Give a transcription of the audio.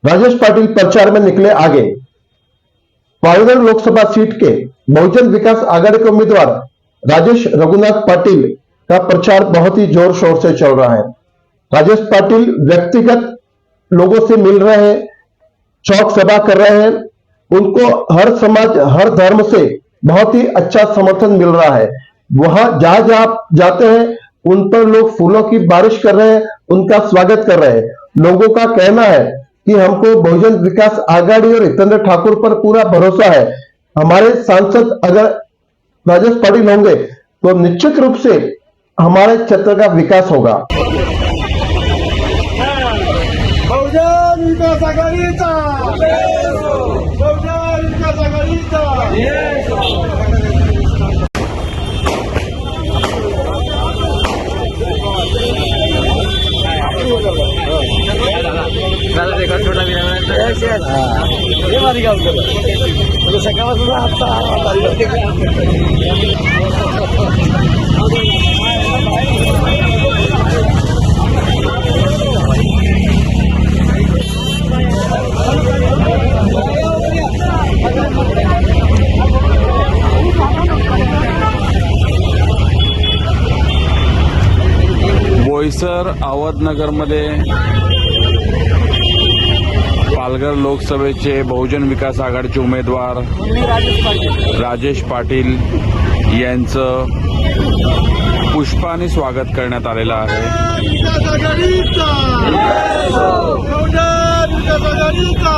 राजेश पाटिल प्रचार में निकले आगे। पालघर लोकसभा सीट के बहुजन विकास आघाड़ी के उम्मीदवार राजेश रघुनाथ पाटिल का प्रचार बहुत ही जोर शोर से चल रहा है। राजेश पाटिल व्यक्तिगत लोगों से मिल रहे हैं, चौक सभा कर रहे हैं। उनको हर समाज हर धर्म से बहुत ही अच्छा समर्थन मिल रहा है। वहां जहां जहां जाते हैं उन पर लोग फूलों की बारिश कर रहे हैं, उनका स्वागत कर रहे हैं। लोगों का कहना है कि हमको बहुजन विकास आघाड़ी और हितेंद्र ठाकुर पर पूरा भरोसा है। हमारे सांसद अगर राजेश पाटिल होंगे तो निश्चित रूप से हमारे क्षेत्र का विकास होगा। बहुजन विकास आघाडीचा बहुजन विकास आघाडीचा सकाळपासून बोईसर अहमदनगरमध्ये पालघर लोकसभेचे बहुजन विकास आघाडीचे उमेदवार राजेश पाटील यांचं पुष्पाने स्वागत करण्यात आलेलं आहे। विकास आघाडीचा बहुजन विकास आघाडीचा